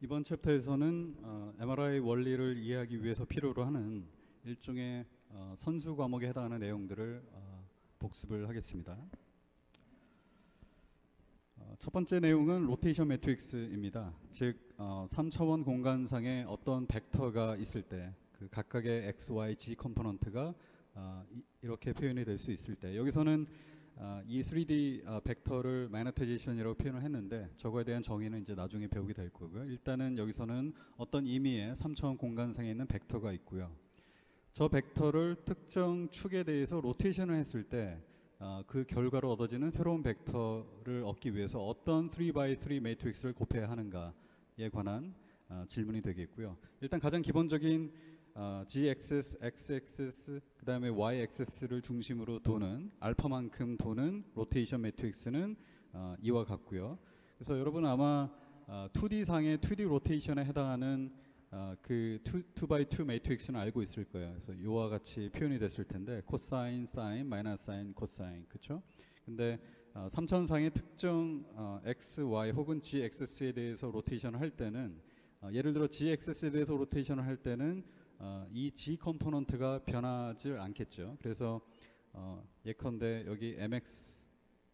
이번 챕터에서는 MRI 원리를 이해하기 위해서 필요로 하는 일종의 선수 과목에 해당하는 내용들을 복습을 하겠습니다. 첫 번째 내용은 로테이션 매트릭스입니다. 즉 3차원 공간상에 어떤 벡터가 있을 때 그 각각의 x, y, z 컴포넌트가 이렇게 표현이 될 수 있을 때, 여기서는 이 3D 벡터를 마그네타이제이션이라고 표현을 했는데 저거에 대한 정의는 이제 나중에 배우게 될 거고요. 일단은 여기서는 어떤 의미의 3차원 공간상에 있는 벡터가 있고요. 저 벡터를 특정 축에 대해서 로테이션을 했을 때 그 결과로 얻어지는 새로운 벡터를 얻기 위해서 어떤 3x3 매트릭스를 곱해야 하는가에 관한 질문이 되겠고요. 일단 가장 기본적인 z-axis, x-axis, 그 다음에 y-axis를 중심으로 도는 알파만큼 도는 로테이션 매트릭스는 이와 같고요. 그래서 여러분 아마 2D상의 2D 로테이션에 해당하는 그 2x2 매트릭스는 알고 있을 거예요. 그래서 이와 같이 표현이 됐을 텐데 코사인, 사인, 마이너스 사인, 코사인, 그렇죠? 근데 3차원상의 특정 x, y 혹은 g 엑세스에 대해서 로테이션을 할 때는 예를 들어 g 엑세스에 대해서 로테이션을 할 때는 이 g 컴포넌트가 변하지 않겠죠. 그래서 예컨대 여기 mx,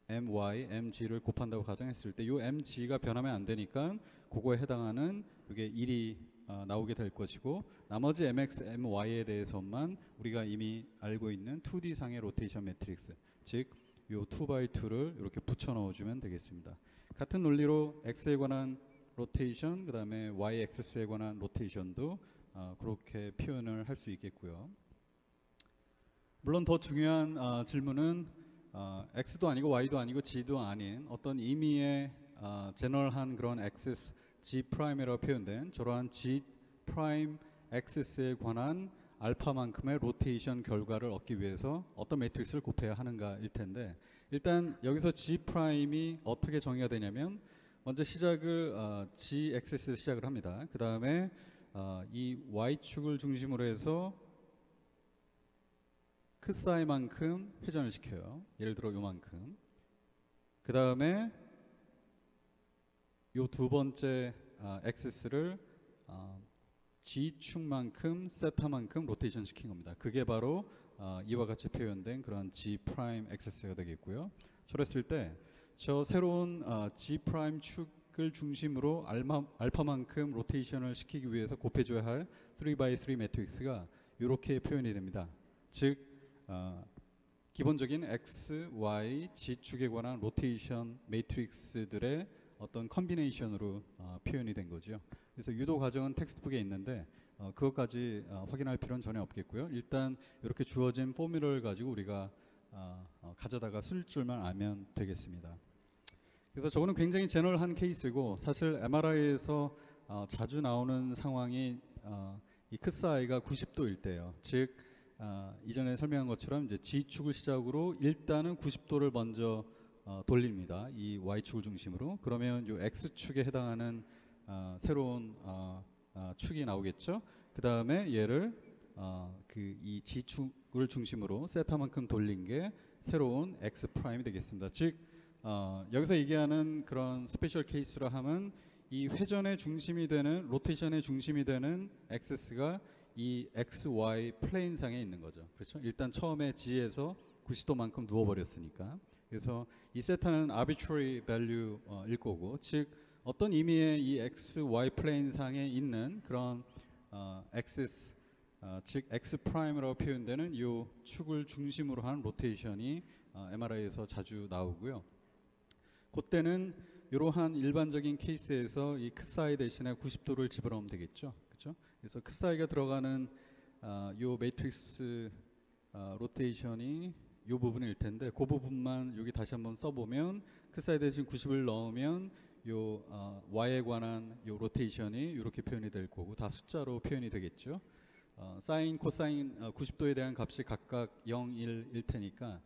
my, mg를 곱한다고 가정했을 때 이 mg가 변하면 안 되니까 그거에 해당하는 이게 1이 나오게 될 것이고, 나머지 mx, my에 대해서만 우리가 이미 알고 있는 2D상의 로테이션 매트릭스, 즉 이 2x2를 이렇게 붙여 넣어주면 되겠습니다. 같은 논리로 x에 관한 로테이션, 그 다음에 y 엑세스에 관한 로테이션도 그렇게 표현을 할 수 있겠고요. 물론 더 중요한 질문은 x도 아니고 y도 아니고 g도 아닌 어떤 의미의 제너럴한 그런 엑세스 G'이라고 표현된 저러한 G' 엑세스에 관한 알파만큼의 로테이션 결과를 얻기 위해서 어떤 매트릭스를 곱해야 하는가일 텐데, 일단 여기서 G'이 어떻게 정의가 되냐면 먼저 시작을 G 엑세스에서 시작을 합니다. 그 다음에 이 Y축을 중심으로 해서 크 사이만큼 회전을 시켜요. 예를 들어 요만큼. 그 다음에 요 두 번째 엑세스를 G축만큼 세타만큼 로테이션 시킨 겁니다. 그게 바로 이와 같이 표현된 그런 G' 엑세스가 되겠고요. 저랬을 때 저 새로운 G' 축을 중심으로 알파만큼 로테이션을 시키기 위해서 곱해줘야 할 3x3 매트릭스가 이렇게 표현이 됩니다. 즉 기본적인 x, y, g축에 관한 로테이션 매트릭스들의 어떤 컨비네이션으로 표현이 된 거죠. 그래서 유도 과정은 텍스트북에 있는데 그것까지 확인할 필요는 전혀 없겠고요. 일단 이렇게 주어진 포뮬러를 가지고 우리가 가져다가 쓸 줄만 알면 되겠습니다. 그래서 저거는 굉장히 제너럴한 케이스고, 사실 MRI에서 자주 나오는 상황이 이 크사이가 90도일 때예요. 즉 이전에 설명한 것처럼 이제 G축을 시작으로 일단은 90도를 먼저 돌립니다. 이 Y축을 중심으로. 그러면 이 X축에 해당하는 새로운 축이 나오겠죠. 그 다음에 얘를 이 G축을 중심으로 세타만큼 돌린 게 새로운 X'이 되겠습니다. 즉 여기서 얘기하는 그런 스페셜 케이스라 하면 이 회전의 중심이 되는, 로테이션의 중심이 되는 엑세스가 이 XY 플레인상에 있는 거죠. 그렇죠? 일단 처음에 G에서 90도만큼 누워버렸으니까. 그래서 이 세타는 arbitrary value일 거고, 즉 어떤 의미의 이 XY 플레인상에 있는 그런 엑세스, 즉 X'이라고 표현되는 이 축을 중심으로 한 로테이션이 MRI에서 자주 나오고요. 그때는 이러한 일반적인 케이스에서 이 크사이 대신에 90도를 집어넣으면 되겠죠. 그렇죠? 그래서 크사이가 들어가는 요 매트릭스 로테이션이 요 부분일 텐데, 그 부분만 여기 다시 한번 써보면 크사이 대신 90을 넣으면 요 y에 관한 요 로테이션이 이렇게 표현이 될 거고, 다 숫자로 표현이 되겠죠. 사인, 코사인 90도에 대한 값이 각각 0, 1일 테니까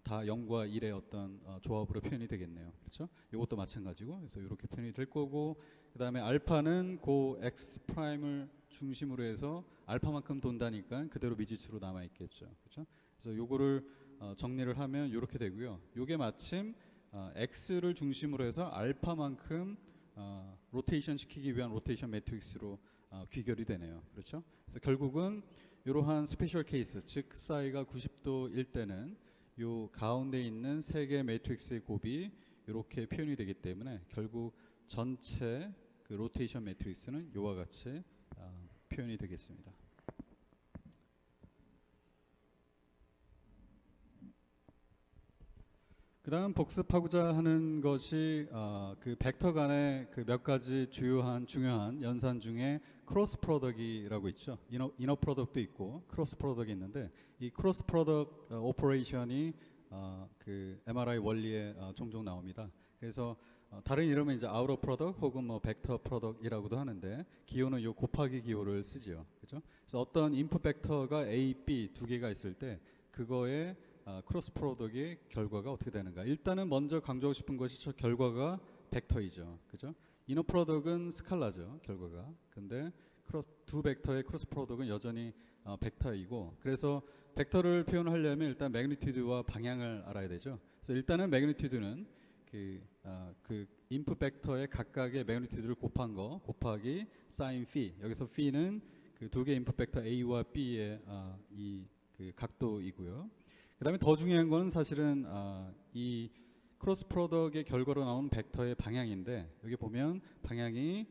다 0과 1의 어떤 조합으로 표현이 되겠네요. 그렇죠? 이것도 마찬가지고, 그래서 이렇게 표현이 될 거고, 그 다음에 알파는 고 X'을 중심으로 해서 알파만큼 돈다니까 그대로 미지수로 남아 있겠죠. 그렇죠? 그래서 요거를 정리를 하면 이렇게 되고요. 요게 마침 X를 중심으로 해서 알파만큼 로테이션 시키기 위한 로테이션 매트릭스로 귀결이 되네요. 그렇죠? 그래서 결국은 이러한 스페셜 케이스, 즉 사이가 90도일 때는 요 가운데 있는 세 개의 매트릭스의 곱이 이렇게 표현이 되기 때문에 결국 전체 그 로테이션 매트릭스는 이와 같이 표현이 되겠습니다. 그다음 복습하고자 하는 것이 그 벡터 간의 그 몇 가지 중요한 연산 중에 크로스 프로덕이라고 있죠. 이너 프로덕도 있고 크로스 프로덕이 있는데 이 크로스 프로덕 오퍼레이션이 그 MRI 원리에 종종 나옵니다. 그래서 다른 이름은 이제 아우터 프로덕 혹은 뭐 벡터 프로덕이라고도 하는데 기호는 요 곱하기 기호를 쓰지요. 그렇죠? 그래서 어떤 인풋 벡터가 A, B 두 개가 있을 때 그거의 크로스 프로덕의 결과가 어떻게 되는가. 일단은 먼저 강조하고 싶은 것이 저 결과가 벡터이죠. 그죠? 이너 프로덕은 스칼라죠. 결과가. 근데 두 벡터의 크로스 프로덕은 여전히 벡터이고, 그래서 벡터를 표현하려면 일단 매그니튜드와 방향을 알아야 되죠. 그래서 일단은 매그니튜드는 그 인풋 벡터의 각각의 매그니튜드를 곱한 거 곱하기 사인 phi. 여기서 phi는 그 두 개 인풋 벡터 A와 B의 이 그 각도이고요. 그 다음에 더 중요한 거는 사실은 이 크로스 프로덕의 결과로 나온 벡터의 방향인데, 여기 보면 방향이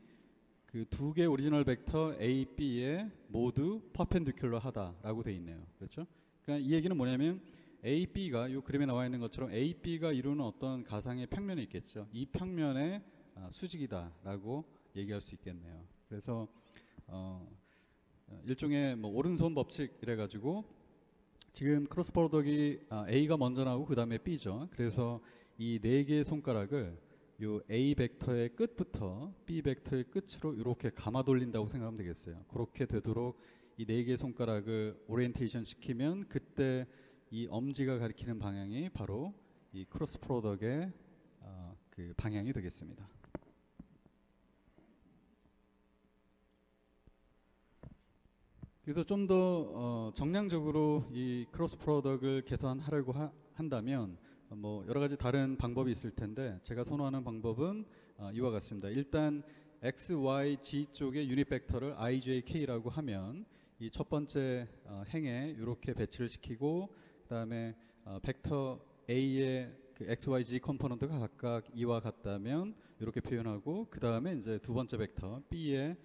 그 두 개 오리지널 벡터 A, B에 모두 퍼펜디큘러 하다라고 돼 있네요. 그렇죠? 그러니까 이 얘기는 뭐냐면 A, B가 이 그림에 나와 있는 것처럼 A, B가 이루는 어떤 가상의 평면이 있겠죠. 이 평면의 수직이다라고 얘기할 수 있겠네요. 그래서 일종의 뭐 오른손 법칙 이래가지고 지금 크로스 프로덕이 A가 먼저 나오고 그 다음에 B죠. 그래서 이 네 개의 손가락을 요 A 벡터의 끝부터 B 벡터의 끝으로 이렇게 감아 돌린다고 생각하면 되겠어요. 그렇게 되도록 이 네 개의 손가락을 오리엔테이션 시키면 그때 이 엄지가 가리키는 방향이 바로 이 크로스 프로덕의 그 방향이 되겠습니다. 그래서 좀 더 정량적으로 이 크로스 프로덕을 계산하려고 한다면 뭐 여러 가지 다른 방법이 있을 텐데 제가 선호하는 방법은 이와 같습니다. 일단 x, y, g 쪽의 유닛 벡터를 i, j, k라고 하면 이 첫 번째 행에 이렇게 배치를 시키고 그다음에 벡터 a의 그 x, y, z 컴포넌트가 각각 이와 같다면 이렇게 표현하고 그다음에 이제 두 번째 벡터 b의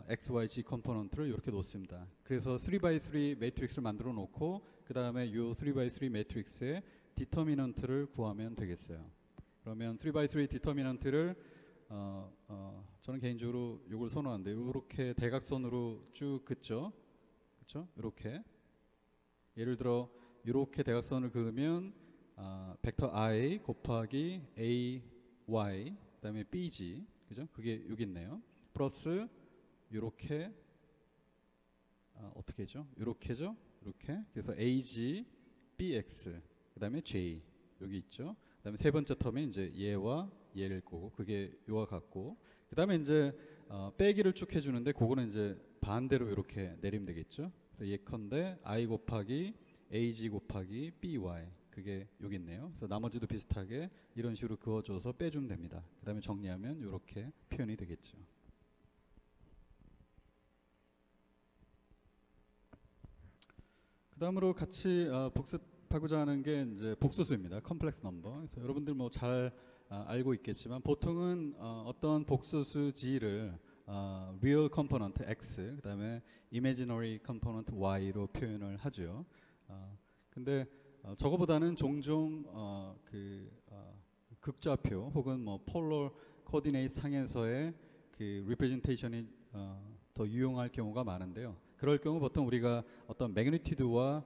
x, y, z 컴포넌트를 이렇게 놓습니다. 그래서 3x3 매트릭스를 만들어 놓고 그 다음에 이 3x3 매트릭스의 디터미넌트를 구하면 되겠어요. 그러면 3x3 디터미넌트를 저는 개인적으로 이걸 선호하는데 이렇게 대각선으로 쭉 긋죠. 그렇죠? 이렇게 예를 들어 이렇게 대각선을 그으면 벡터 i 곱하기 a, y 그다음에 bg 그죠? 그게 여기 있네요. 플러스 이렇게 어떻게 죠? 이렇게죠? 이렇게. 그래서 AG, BX, 그다음에 J 여기 있죠. 그다음에 세 번째 텀에 이제 얘와 얘를 거고 그게 요와 같고 그다음에 이제 빼기를 쭉 해주는데 그거는 이제 반대로 이렇게 내리면 되겠죠. 그래서 예컨대 I 곱하기 AG 곱하기 BY 그게 여기 있네요. 그래서 나머지도 비슷하게 이런 식으로 그어줘서 빼주면 됩니다. 그다음에 정리하면 이렇게 표현이 되겠죠. 그다음으로 같이 복습하고자 하는 게 이제 복수수입니다. 컴플렉스 넘버. 그래서 여러분들 뭐 잘 알고 있겠지만 보통은 어떤 복수수 G를 real component X, 그다음에 imaginary component Y로 표현을 하죠. 근데 저거보다는 종종 극좌표 혹은 뭐 폴러 코디네이트 상에서의 그 representation이 더 유용할 경우가 많은데요. 그럴 경우 보통 우리가 어떤 매그니튜드와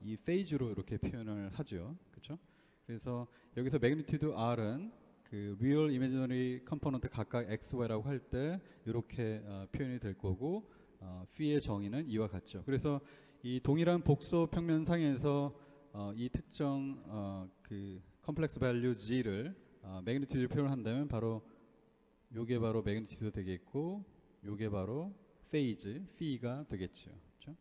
이 페이즈로 이렇게 표현을 하죠. 그렇죠? 그래서 여기서 매그니튜드 R은 그 real imaginary component 각각 x, y라고 할 때 이렇게 표현이 될 거고 phi의 정의는 이와 같죠. 그래서 이 동일한 복소 평면상에서 이 특정 그 컴플렉스 밸류 g를 매그니튜드를 표현한다면 바로 요게 바로 매그니튜드 되겠고 요게 바로 페이즈, 피가 되겠죠. 그렇죠?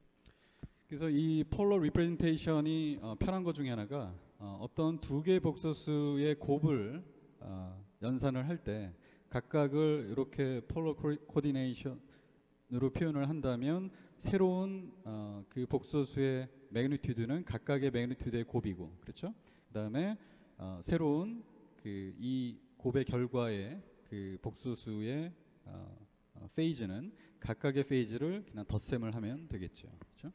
그래서 이 폴러 리프레젠테이션이 편한 것 중에 하나가 어떤 두 개의 복소수의 곱을 연산을 할 때 각각을 이렇게 폴러 코디네이션으로 표현을 한다면 새로운 그 복소수의 매그니튜드는 각각의 매그니튜드의 곱이고, 그렇죠? 그다음에 새로운 그 이 곱의 결과의 그 복소수의 페이즈는 각각의 페이즈를 그냥 덧셈을 하면 되겠죠, 그렇죠?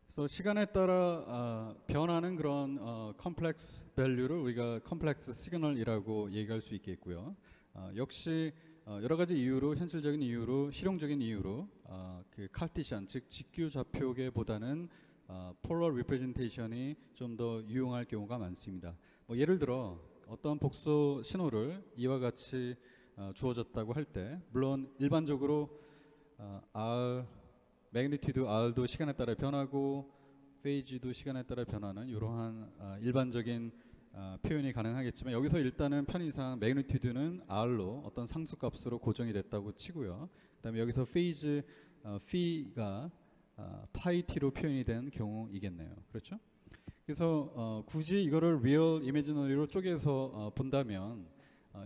그래서 시간에 따라 변하는 그런 컴플렉스 밸류를 우리가 컴플렉스 시그널이라고 얘기할 수 있겠고요. 역시 여러 가지 이유로, 현실적인 이유로, 실용적인 이유로 그 칼티시안, 즉 직규 좌표계보다는 폴러 리프레젠테이션이 좀 더 유용할 경우가 많습니다. 뭐 예를 들어 어떤 복소 신호를 이와 같이 주어졌다고 할 때, 물론 일반적으로 R 매그니튜드 R도 시간에 따라 변하고 페이지도 시간에 따라 변하는 이러한 일반적인 표현이 가능하겠지만, 여기서 일단은 편의상 매그니튜드는 R로 어떤 상수값으로 고정이 됐다고 치고요. 그다음에 여기서 페이즈 P가 파이 T로 표현이 된 경우이겠네요. 그렇죠? 그래서 굳이 이거를 real imaginary로 쪼개서 본다면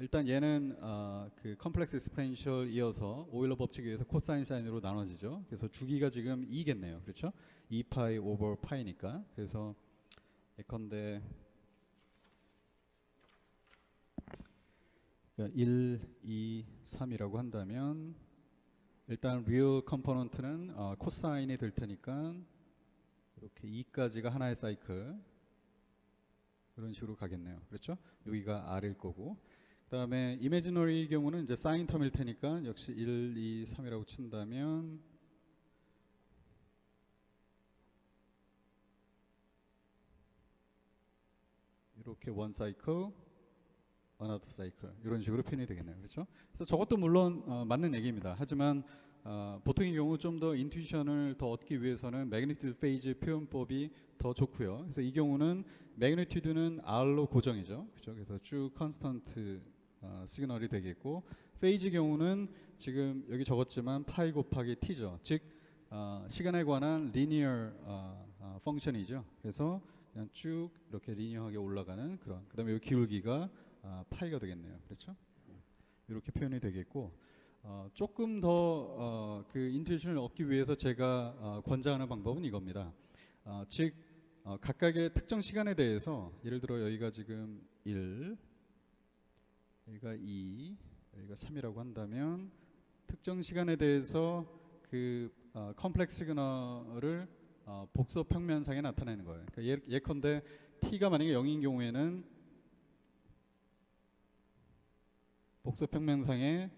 일단 얘는 그 컴플렉스 익스포넨셜 이어서 오일러 법칙에 의해서 코사인 사인으로 나눠지죠. 그래서 주기가 지금 2겠네요. 그렇죠? 2파이 오버 파이니까. 그래서 예컨대 1, 2, 3이라고 한다면 일단 real 컴포넌트는 코사인이 될 테니까 이렇게 2까지가 하나의 사이클, 이런 식으로 가겠네요. 그렇죠? 여기가 R일 거고, 그 다음에 이미지너리 경우는 이제 사인 텀일 테니까 역시 1, 2, 3이라고 친다면 이렇게 원 사이클, another cycle, 이런 식으로 표현이 되겠네요. 그렇죠? 그래서 저것도 물론 맞는 얘기입니다. 하지만 보통의 경우 좀 더 인투이션을 더 얻기 위해서는 매그니튜드 페이지 표현법이 더 좋고요. 그래서 이 경우는 매그니튜드는 R로 고정이죠. 그렇죠? 그래서 쭉 컨스턴트 시그널이 되겠고, 페이지 경우는 지금 여기 적었지만 파이 곱하기 t죠. 즉 시간에 관한 리니어 펑션이죠. 그래서 그냥 쭉 이렇게 리니어하게 올라가는 그런, 그 다음에 이 기울기가 파이가 되겠네요. 그렇죠? 이렇게 표현이 되겠고, 조금 더 그 인투이션을 얻기 위해서 제가 권장하는 방법은 이겁니다. 즉 각각의 특정 시간에 대해서, 예를 들어 여기가 지금 1, 여기가 2, 여기가 3이라고 한다면 특정 시간에 대해서 그 컴플렉스 시그널을 복소 평면상에 나타내는 거예요. 그러니까 예컨대 t가 만약에 0인 경우에는 복소 평면상에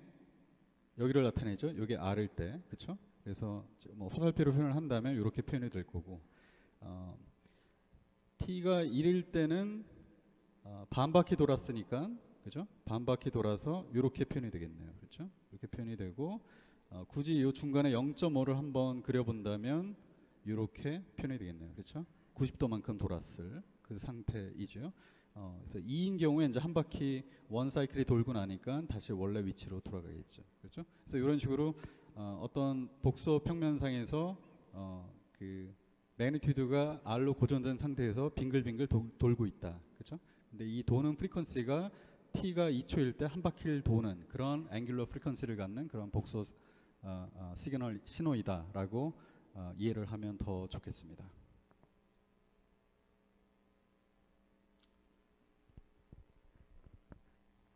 여기를 나타내죠. 여기 R일 때, 그렇죠? 그래서 뭐 화살표로 표현을 한다면 이렇게 표현이 될 거고, t가 1일 때는 반 바퀴 돌았으니까, 그죠? 반 바퀴 돌아서 이렇게 표현이 되겠네요. 그렇죠? 이렇게 표현이 되고, 굳이 이 중간에 0.5를 한번 그려본다면 이렇게 표현이 되겠네요. 그렇죠? 90도만큼 돌았을 그 상태이죠. 그래서 2인 경우에 이제 한 바퀴 원 사이클이 돌고 나니까 다시 원래 위치로 돌아가겠죠. 그렇죠? 그래서 이런 식으로 어떤 복소 평면상에서 그 매그니튜드가 R로 고정된 상태에서 빙글빙글 돌고 있다. 그렇죠? 근데 이 도는 프리퀀시가 t가 2초일 때 한 바퀴를 도는 그런 앵귤러 프리퀀시를 갖는 그런 복소 시그널 신호이다라고 이해를 하면 더 좋겠습니다.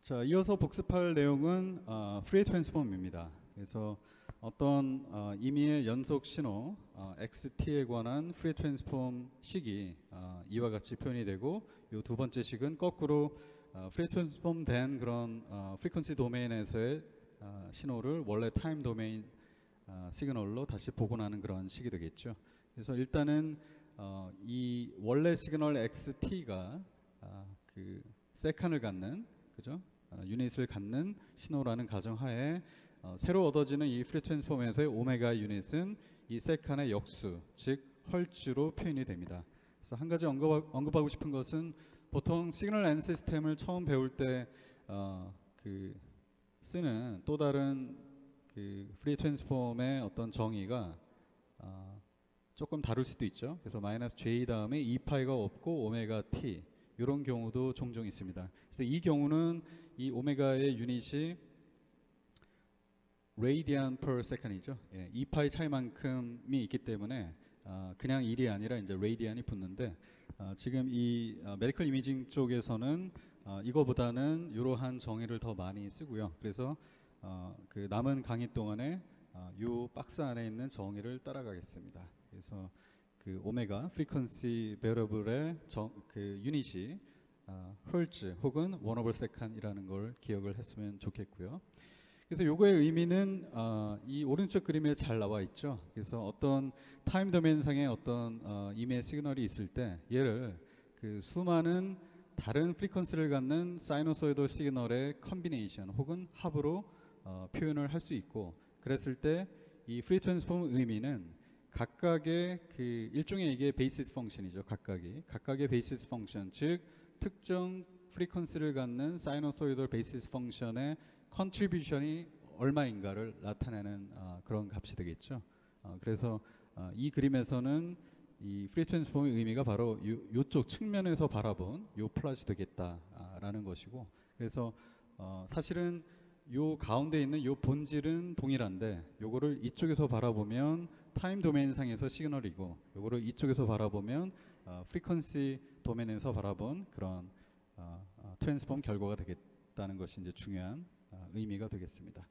자, 이어서 복습할 내용은 프리에 트랜스폼입니다. 그래서 어떤 임의의 연속 신호 XT에 관한 프리에 트랜스폼 식이 이와 같이 표현이 되고, 이 두 번째 식은 거꾸로 프리에 트랜스폼 된 그런 프리퀀시 도메인에서의 신호를 원래 타임 도메인 시그널로 다시 복원하는 그런 식이 되겠죠. 그래서 일단은 이 원래 시그널 XT가 그 세칸을 갖는, 그죠? 유닛을 갖는 신호라는 가정하에 새로 얻어지는 이 프리 트랜스폼에서의 오메가 유닛은 이 세칸의 역수, 즉 헐츠로 표현이 됩니다. 그래서 한 가지 언급하고 싶은 것은, 보통 시그널 앤 시스템을 처음 배울 때 그 쓰는 또 다른 그 프리 트랜스폼의 어떤 정의가 조금 다를 수도 있죠. 그래서 마이너스 j 다음에 2파이가 없고 오메가 t 이런 경우도 종종 있습니다. 그래서 이 경우는 이 오메가의 유닛이 radian per second이죠. 예, 2파이 차이만큼이 있기 때문에 그냥 1이 아니라 이제 radian이 붙는데 지금 이 메디컬 이미징 쪽에서는 이거보다는 이러한 정의를 더 많이 쓰고요. 그래서 그 남은 강의 동안에 이 박스 안에 있는 정의를 따라가겠습니다. 그래서 그 오메가 프리퀀시 베러블의 그 유닛이 헐츠 혹은 원 오버 세컨이라는 걸 기억을 했으면 좋겠고요. 그래서 요거의 의미는 이 오른쪽 그림에 잘 나와 있죠. 그래서 어떤 타임 도메인 상의 어떤 이메일 시그널이 있을 때 얘를 그 수많은 다른 프리퀀시를 갖는 사이노소이드 시그널의 컨비네이션 혹은 합으로 표현을 할 수 있고, 그랬을 때 이 프리 트랜스폼 의미는 각각의 그 일종의 이게 베이시스 펑션이죠. 각각의 베이시스 펑션, 즉 특정 프리퀀시를 갖는 사이노소이드 베이시스 펑션의 컨트리뷰션이 얼마인가를 나타내는 그런 값이 되겠죠. 그래서 이 그림에서는 이 프리 트랜스폼의 의미가 바로 요쪽 측면에서 바라본 요 플롯이 되겠다라는 것이고, 그래서 사실은 요 가운데 있는 요 본질은 동일한데 요거를 이쪽에서 바라보면 타임 도메인 상에서 시그널이고, 요거를 이쪽에서 바라보면 프리퀀시 도메인에서 바라본 그런 트랜스폼 결과가 되겠다는 것이 이제 중요한 의미가 되겠습니다.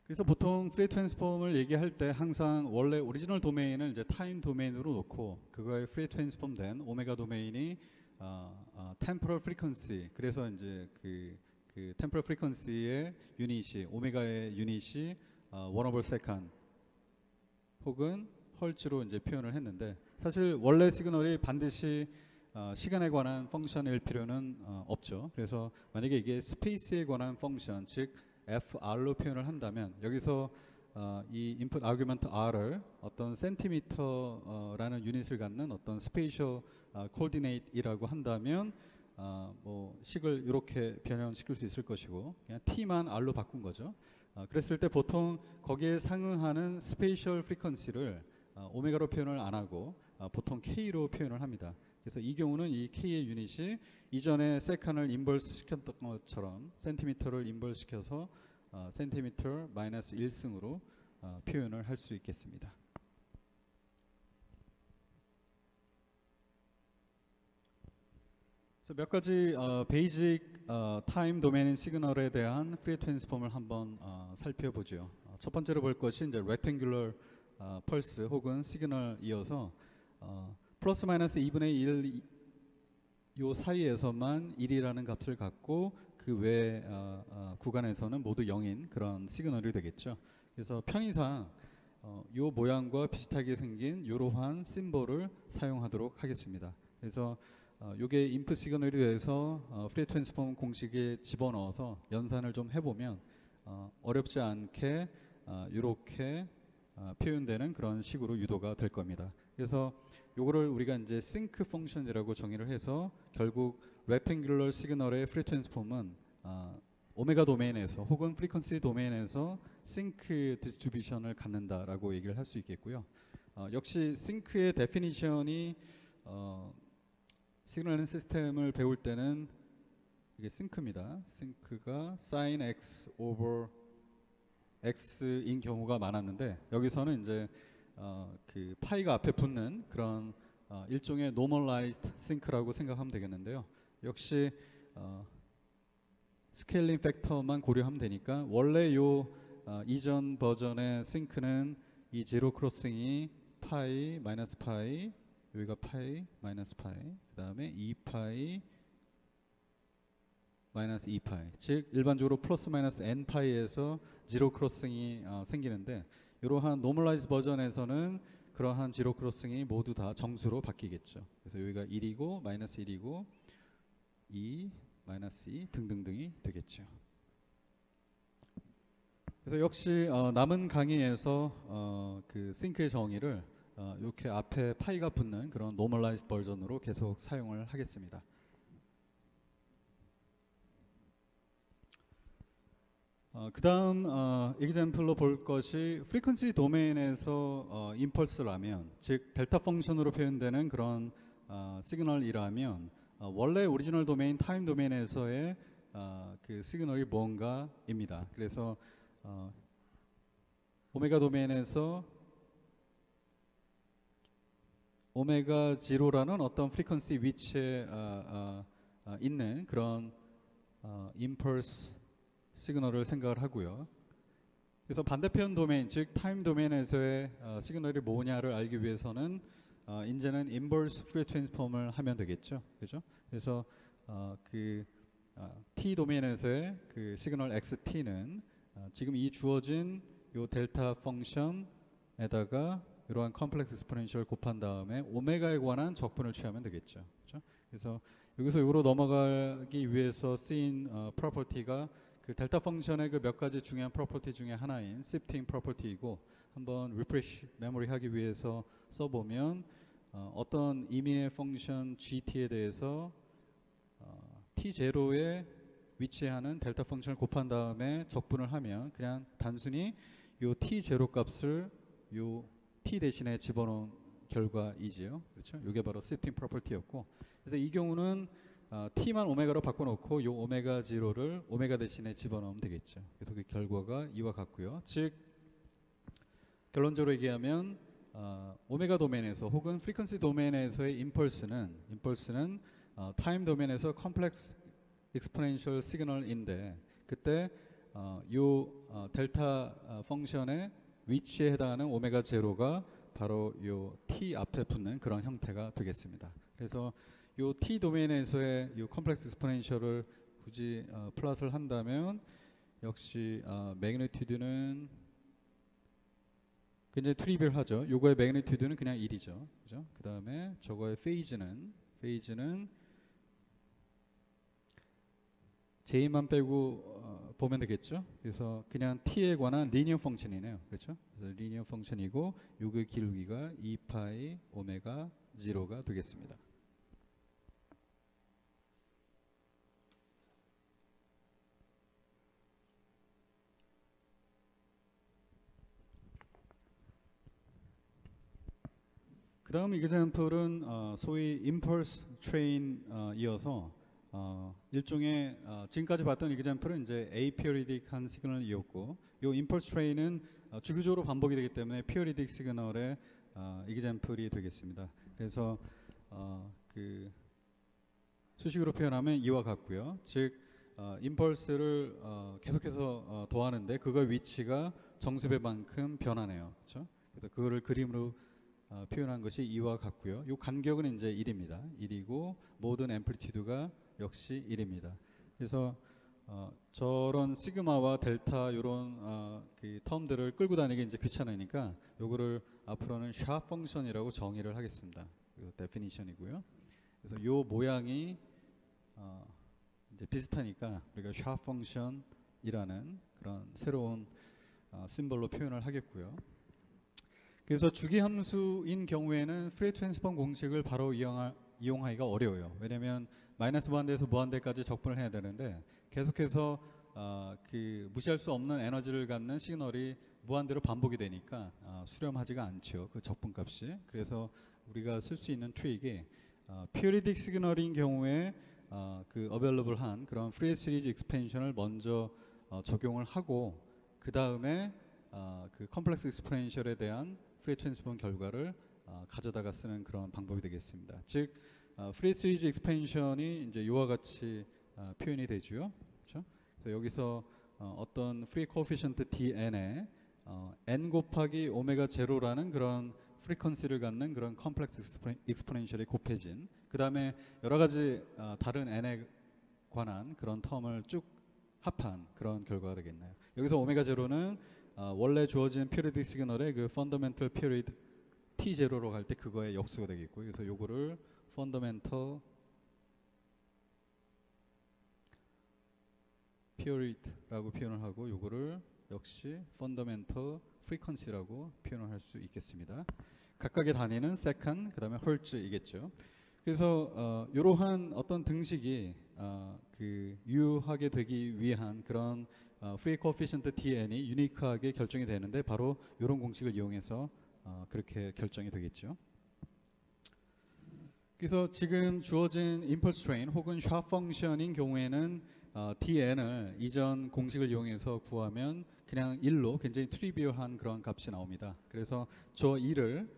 그래서 보통 프리 트랜스폼을 얘기할 때 항상 원래 오리지널 도메인을 이제 타임 도메인으로 놓고 그거에 프리 트랜스폼 된 오메가 도메인이 템포럴 프리퀀시, 그래서 이제 그 템포럴 프리퀀시의 유닛이 오메가의 유닛이 원 오버 세컨 혹은 헐츠로 이제 표현을 했는데, 사실 원래 시그널이 반드시 시간에 관한 펑션일 필요는 없죠. 그래서 만약에 이게 스페이스에 관한 펑션, 즉 FR로 표현을 한다면 여기서 이 인풋 아규먼트 R을 어떤 센티미터라는 유닛을 갖는 어떤 스페이셜 코디네이트이라고 한다면 뭐 식을 이렇게 변형시킬 수 있을 것이고, 그냥 T만 R로 바꾼 거죠. 그랬을 때 보통 거기에 상응하는 스페이셜 프리퀀시를 오메가로 표현을 안 하고 보통 K로 표현을 합니다. 그래서 이 경우는 이 K의 유닛이 이전에 세컨을 인버스 시켰던 것처럼 센티미터를 인버스 시켜서 센티미터 마이너스 1승으로 표현을 할 수 있겠습니다. 그래서 몇 가지 베이직 타임 도메인 시그널에 대한 프리 트랜스폼을 한번 살펴보죠. 첫 번째로 볼 것이 이제 렉탱귤러 펄스 혹은 시그널 이어서 플러스 마이너스 2분의 1 요 사이에서만 1이라는 값을 갖고 그 외 구간에서는 모두 0인 그런 시그널이 되겠죠. 그래서 편의상 요 모양과 비슷하게 생긴 이러한 심볼을 사용하도록 하겠습니다. 그래서 요게 인풋 시그널이 돼서 프리 트랜스폼 공식에 집어넣어서 연산을 좀 해보면 어렵지 않게 이렇게 표현되는 그런 식으로 유도가 될 겁니다. 그래서 요거를 우리가 이제 싱크 펑션이라고 정의를 해서 결국 렉탱귤러 시그널의 프리 트랜스폼은 오메가 도메인에서 혹은 프리퀀시 도메인에서 싱크 디스트리뷰션을 갖는다라고 얘기를 할 수 있겠고요. 역시 싱크의 데피니션이 시그널 시스템을 배울 때는 이게 싱크입니다. 싱크가 sin x over x인 경우가 많았는데, 여기서는 이제 그 파이가 앞에 붙는 그런 일종의 normalized 싱크라고 생각하면 되겠는데요. 역시 스케일링 팩터만 고려하면 되니까 원래 요 이전 버전의 싱크는 이 제로 크로싱이 파이 마이너스 파이, 여기가 파이 마이너스 파이, 그 다음에 2파이 마이너스 2파이, 즉 일반적으로 플러스 마이너스 n파이에서 제로 크로싱이 생기는데, 이러한 노멀라이즈 버전에서는 그러한 제로 크로싱이 모두 다 정수로 바뀌겠죠. 그래서 여기가 1이고 마이너스 1이고 2 마이너스 2 등등등이 되겠죠. 그래서 역시 남은 강의에서 그 싱크의 정의를 이렇게 앞에 파이가 붙는 그런 노멀라이즈 버전으로 계속 사용을 하겠습니다. 그다음 example로 볼 것이 frequency 도메인에서 impulse라면, 즉 델타 펑션으로 표현되는 그런 시그널이라면 원래 오리지널 도메인 타임 도메인에서의 그 시그널이 뭔가입니다. 그래서 오메가 도메인에서 오메가 제로라는 어떤 프리퀀시 위치에 있는 그런 impulse 시그널을 생각을 하고요. 그래서 반대편 도메인, 즉 타임 도메인에서의 시그널이 뭐냐를 알기 위해서는 이제는 인버스 푸리어 트랜스폼을 하면 되겠죠. 그죠? 그래서 t 도메인에서의 그 시그널 xt는 지금 이 주어진 요 델타 펑션에다가 이러한 컴플렉스 익스포넨셜 곱한 다음에 오메가에 관한 적분을 취하면 되겠죠. 그죠? 그래서 여기서 이거로 넘어가기 위해서 쓰인 프로퍼티가 그 델타 펑션의 그 몇 가지 중요한 프로퍼티 중에 하나인 shifting 프로퍼티이고, 한번 리프레시 메모리 하기 위해서 써보면 어떤 임의의 펑션 gt에 대해서 t0에 위치하는 델타 펑션을 곱한 다음에 적분을 하면 그냥 단순히 요 t0 값을 요 t 대신에 집어넣은 결과이지요. 그렇죠? 이게 바로 shifting 프로퍼티였고, 그래서 이 경우는 t만 오메가로 바꿔놓고 요 오메가 제로를 오메가 대신에 집어넣으면 되겠죠. 그래서 그 결과가 이와 같고요. 즉 결론적으로 얘기하면 오메가 도메인에서 혹은 프리퀀시 도메인에서의 임펄스는 타임 도메인에서 컴플렉스 익스포넨셜 시그널인데, 그때 요 델타 펑션의 위치에 해당하는 오메가 제로가 바로 요 t 앞에 붙는 그런 형태가 되겠습니다. 그래서 요 t 도메인에서의 요 컴플렉스 익스포넨셜을 굳이 플롯을 한다면 역시 매그니튜드는 굉장히 트리비얼하죠. 요거의 매그니튜드는 그냥 1이죠. 그죠? 그다음에 저거의 페이즈는 j만 빼고 보면 되겠죠. 그래서 그냥 t에 관한 리니어 펑션이네요. 그렇죠? 그래서 리니어 펑션이고 요거의 기울기가 2파이 오메가 0가 되겠습니다. 그 다음 example은 소위 impulse train 이어서 일종의 지금까지 봤던 example은 이제 aperiodic한 시그널이었고, 요 impulse train은 주기적으로 반복이 되기 때문에 periodic 시그널의 example이 되겠습니다. 그래서 그 수식으로 표현하면 이와 같고요. 즉 impulse를 계속해서 더하는데 그거의 위치가 정수배만큼 변하네요. 그렇죠? 그래서 그거를 그림으로 표현한 것이 이와 같고요. 이 간격은 이제 1입니다. 1이고 모든 앰플리튜드가 역시 1입니다. 그래서 저런 시그마와 델타 이런 그 텀들을 끌고 다니기 이제 귀찮으니까 요거를 앞으로는 샤 펑션이라고 정의를 하겠습니다. 이 데피니션이고요. 그래서 요 모양이 이제 비슷하니까 우리가 샤 펑션이라는 그런 새로운 심볼로 표현을 하겠고요. 그래서 주기 함수인 경우에는 프리어 트랜스폼 공식을 바로 이용하기가 어려워요. 왜냐하면 마이너스 무한대에서 무한대까지 적분을 해야 되는데 계속해서 그 무시할 수 없는 에너지를 갖는 시그널이 무한대로 반복이 되니까 수렴하지가 않죠. 그 적분값이. 그래서 우리가 쓸 수 있는 트릭이 periodic 시그널인 경우에 그 available한 그런 프리어 시리즈 익스펜션을 먼저 적용을 하고 그 다음에 그 컴플렉스 익스포넨셜에 대한 프리어 트랜스폼 결과를 가져다가 쓰는 그런 방법이 되겠습니다. 즉 프리어 시리즈 익스펜션이 이제 이와 같이 표현이 되죠. 그렇죠? 그래서 여기서 어떤 프리 코에피션트 dn에 n 곱하기 오메가 제로라는 그런 프리퀀시를 갖는 그런 컴플렉스 익스포넨셜이 곱해진, 그 다음에 여러 가지 다른 n에 관한 그런 텀을 쭉 합한 그런 결과가 되겠네요. 여기서 오메가 제로는 원래 주어진 periodic 시그널의 그 fundamental period t0로 갈 때 그거의 역수가 되겠고, 그래서 요거를 fundamental period라고 표현을 하고 요거를 역시 fundamental frequency라고 표현을 할 수 있겠습니다. 각각의 단위는 second, 그 다음에 hertz이겠죠. 그래서 이러한 어떤 등식이 그 유효하게 되기 위한 그런 free coefficient TN이 유니크하게 결정이 되는데 바로 이런 공식을 이용해서 그렇게 결정이 되겠죠. 그래서 지금 주어진 impulse train 혹은 샤프 펑션인 경우에는 dn을 이전 공식을 이용해서 구하면 그냥 1로 굉장히 트리비얼한 그런 값이 나옵니다. 그래서 저 2를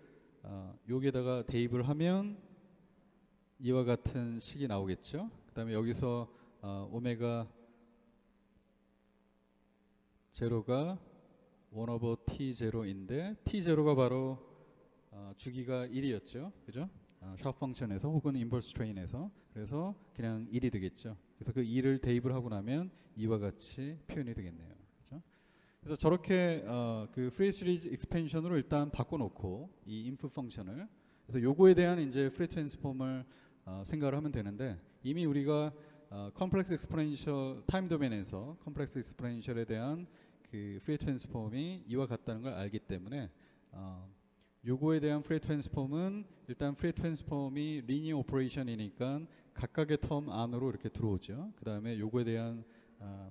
여기에다가 대입을 하면 이와 같은 식이 나오겠죠. 그 다음에 여기서 오메가 제로가 1 t0인데 t0가 바로 주기가 1이었죠. 그죠? 샤프 펑션에서 혹은 인버스 트레인에서. 그래서 그냥 1이 되겠죠. 그래서 그 2를 대입을 하고 나면 이와 같이 표현이 되겠네요. 그죠? 그래서 저렇게 그 프리 시리즈 익스펜션으로 일단 바꿔놓고 이 인풋 펑션을, 그래서 요거에 대한 이제 프리 트랜스폼을 생각을 하면 되는데, 이미 우리가 컴플렉스 익스포넨셜 타임 도메인에서 컴플렉스 익스포넨셜에 대한 그 프리 트랜스폼이 이와 같다는 걸 알기 때문에 요거에 대한 프리 트랜스폼은 일단 프리 트랜스폼이 리니어 오퍼레이션이니까 각각의 텀 안으로 이렇게 들어오죠. 그 다음에 요거에 대한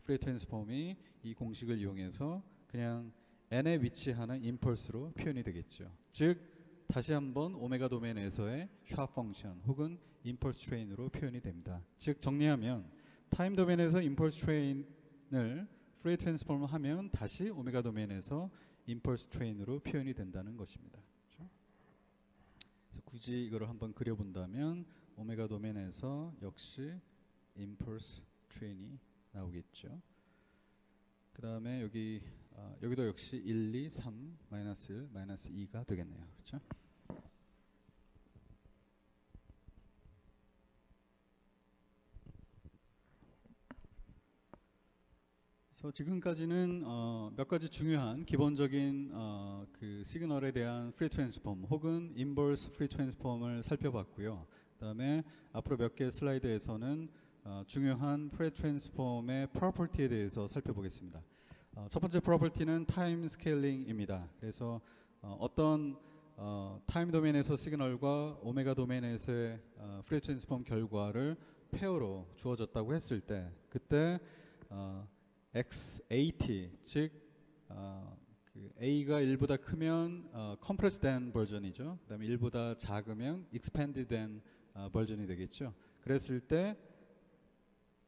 프리 트랜스폼이 이 공식을 이용해서 그냥 n에 위치하는 임펄스로 표현이 되겠죠. 즉 다시 한번 오메가 도메인에서의 샤프 펑션 혹은 임펄스 트레인으로 표현이 됩니다. 즉 정리하면 타임 도메인에서 임펄스 트레인을 프리 트랜스폼을 하면 다시 오메가 도메인에서 임펄스 트레인으로 표현이 된다는 것입니다. 그렇죠? 그래서 굳이 이거를 한번 그려본다면 오메가 도메인에서 역시 임펄스 트레인이 나오겠죠. 그 다음에 여기도 역시 1, 2, 3, 마이너스 1, 마이너스 2가 되겠네요. 그렇죠? 그래서 지금까지는 몇 가지 중요한 기본적인 그 시그널에 대한 프리 트랜스폼 혹은 인버스 프리 트랜스폼을 살펴봤고요. 그다음에 앞으로 몇 개 슬라이드에서는 중요한 프리 트랜스폼의 프로퍼티에 대해서 살펴보겠습니다. 첫 번째 프로퍼티는 타임 스케일링입니다. 그래서 어떤 타임 도메인에서 시그널과 오메가 도메인에서의 프리 트랜스폼 결과를 페어로 주어졌다고 했을 때, 그때 XAT, 즉 그 A가 1보다 크면 compressed 된 버전이죠. 그 다음에 1보다 작으면 expanded 된 버전이 되겠죠. 그랬을 때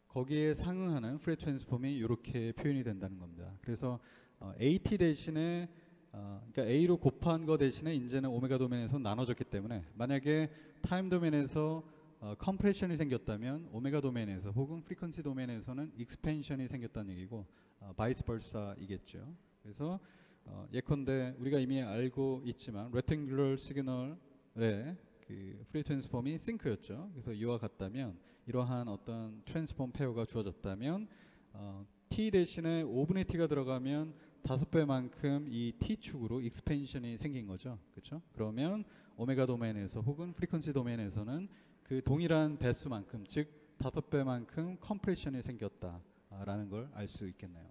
거기에 상응하는 프리 트랜스폼이 이렇게 표현이 된다는 겁니다. 그래서 AT 대신에 그러니까 A로 곱한 거 대신에 이제는 오메가 도메인에서 나눠졌기 때문에, 만약에 타임 도메인에서 컴프레션이 생겼다면 오메가 도메인에서 혹은 프리퀀시 도메인에서는 익스펜션이 생겼다는 얘기고 바이스 벌사이겠죠. 그래서 예컨대 우리가 이미 알고 있지만 레ክ탱귤러 시그널의 그 프리 트랜스폼이 싱크였죠. 그래서 이와 같다면 이러한 어떤 트랜스폼 페어가 주어졌다면 t 대신에 5분의 t가 들어가면 5배만큼 이 t축으로 익스펜션이 생긴 거죠. 그렇죠? 그러면 오메가 도메인에서 혹은 프리퀀시 도메인에서는 그 동일한 배수만큼, 즉 5배만큼 컴프레션이 생겼다라는 걸 알 수 있겠네요.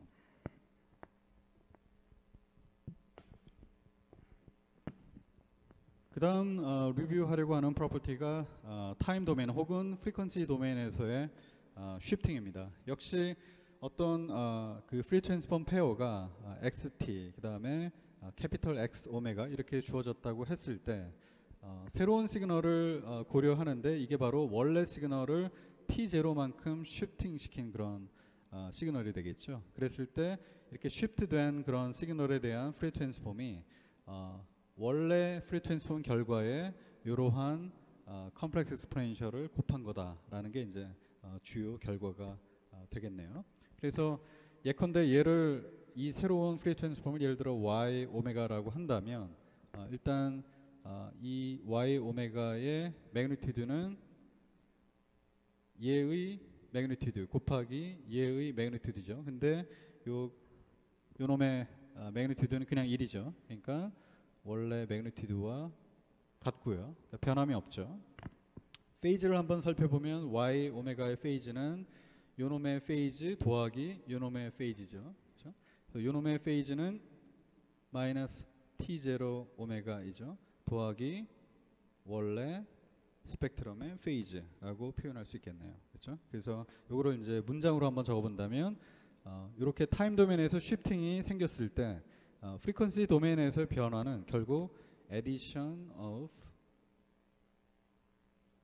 그 다음 리뷰하려고 하는 프로퍼티가 타임 도메인 혹은 프리퀀시 도메인에서의 쉬프팅입니다. 역시 어떤 그 프리 트랜스폼 페어가 XT, 그 다음에 캐피털 X 오메가 이렇게 주어졌다고 했을 때 새로운 시그널을 고려하는데, 이게 바로 원래 시그널을 T0만큼 쉬프팅 시킨 그런 시그널이 되겠죠. 그랬을 때 이렇게 쉬프트된 그런 시그널에 대한 프리 트랜스폼이 원래 프리 트랜스폼 결과에 이러한 컴플렉스 익스포넨셜을 곱한 거다라는 게 이제 주요 결과가 되겠네요. 그래서 예컨대 이 새로운 프리 트랜스폼을 예를 들어 y 오메가라고 한다면 일단 이 y 오메가의 매그니튜드는 얘의 매그니튜드 곱하기 얘의 매그니튜드죠. 근데 요 놈의 매그니튜드는 그냥 1이죠. 그러니까 원래 매그니튜드와 같고요. 그러니까 변함이 없죠. 페이즈를 한번 살펴보면 y 오메가의 페이즈는 요 놈의 페이즈 더하기 요 놈의 페이즈죠. 그렇죠? 그래서 요 놈의 페이즈는 마이너스 t0 오메가이죠. 더하기 원래 스펙트럼의 페이즈라고 표현할 수 있겠네요. 그렇죠? 그래서 요거를 이제 문장으로 한번 적어본다면 이렇게 타임 도메인에서 쉬프팅이 생겼을 때 프리퀀시 도메인에서의 변화는 결국 addition of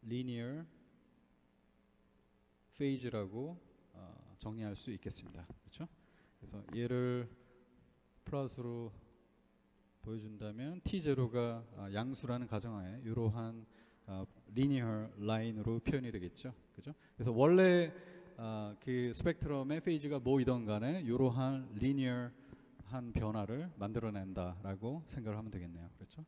linear phase라고 정리할 수 있겠습니다. 그렇죠? 그래서 얘를 플러스로 보여준다면 t0가 양수라는 가정하에 이러한 linear 라인으로 표현이 되겠죠. 그죠? 그래서 원래 그 스펙트럼의 페이지가 뭐이던 간에 이러한 linear한 변화를 만들어낸다라고 생각을 하면 되겠네요. 그렇죠?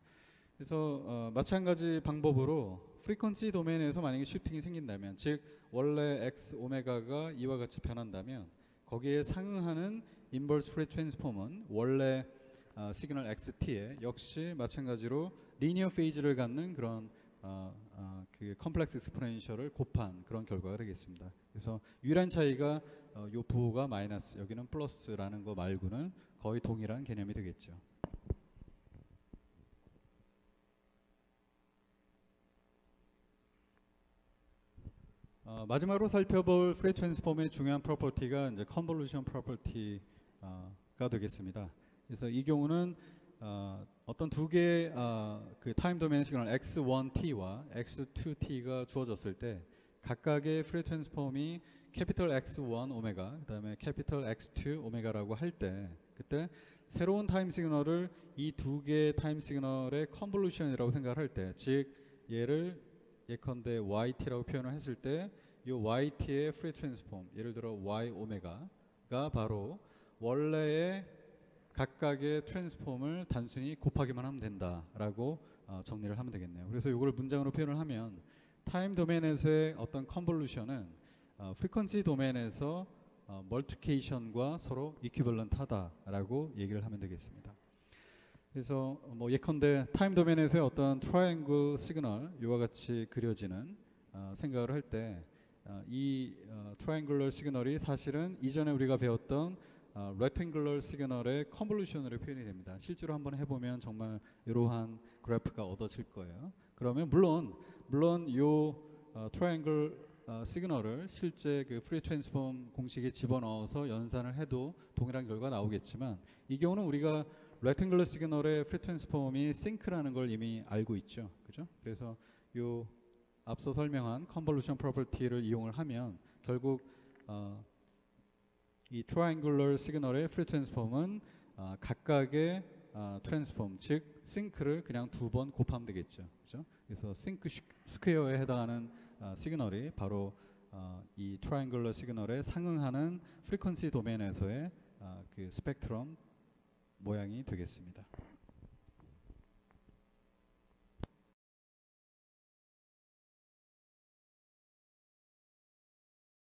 그래서 마찬가지 방법으로 프리퀀시 도메인에서 만약에 쉬프팅이 생긴다면, 즉 원래 x 오메가가 이와 같이 변한다면 거기에 상응하는 인버스 프리 트랜스폼은 원래 시그널 xt에 역시 마찬가지로 리니어 페이지를 갖는 그런 그 컴플렉스 익스포넨셜을 곱한 그런 결과가 되겠습니다. 그래서 유일한 차이가 요 부호가 마이너스, 여기는 플러스라는 거 말고는 거의 동일한 개념이 되겠죠. 마지막으로 살펴볼 프리 트랜스폼의 중요한 프로퍼티가 이제 컨볼루션 프로퍼티가 되겠습니다. 그래서 이 경우는 어떤 두 개의 그 타임 도메인 시그널 x1t와 x2t가 주어졌을 때 각각의 프리 트랜스폼이 캐피털 x1 오메가 그다음에 캐피털 x2 오메가라고 할 때, 그때 새로운 타임 시그널을 이 두 개의 타임 시그널의 컨볼루션이라고 생각을 할 때, 즉 얘를 예컨대 yt라고 표현을 했을 때 이 yt의 프리 트랜스폼, 예를 들어 y 오메가가 바로 원래의 각각의 트랜스폼을 단순히 곱하기만 하면 된다라고 정리를 하면 되겠네요. 그래서 이걸 문장으로 표현을 하면 타임 도메인에서의 어떤 컨볼루션은 프리퀀시 도메인에서 멀티플리케이션과 서로 이퀴벌런트하다라고 얘기를 하면 되겠습니다. 그래서 뭐 예컨대 타임 도메인에서의 어떤 트라이앵글 시그널 이와 같이 그려지는 생각을 할 때 이 트라이앵글러 시그널이 사실은 이전에 우리가 배웠던 렉탱글러 시그널의 컨볼루션으로 표현이 됩니다. 실제로 한번 해보면 정말 이러한 그래프가 얻어질 거예요. 그러면 물론 이 트라이앵글 시그널을 실제 그 프리 트랜스폼 공식에 집어넣어서 연산을 해도 동일한 결과가 나오겠지만, 이 경우는 우리가 렉탱글러 시그널의 프리 트랜스폼이 싱크라는 걸 이미 알고 있죠. 그죠? 그래서 요 앞서 설명한 컨볼루션 프로퍼티를 이용을 하면 결국 이 트라이앵글러 시그널의 프리 트랜스폼은 각각의 트랜스폼, 즉 싱크를 그냥 두 번 곱하면 되겠죠. 그죠? 그래서 싱크 스퀘어에 해당하는 시그널이 바로 이 트라이앵글러 시그널에 상응하는 프리퀀시 도메인에서의 그 스펙트럼 모양이 되겠습니다.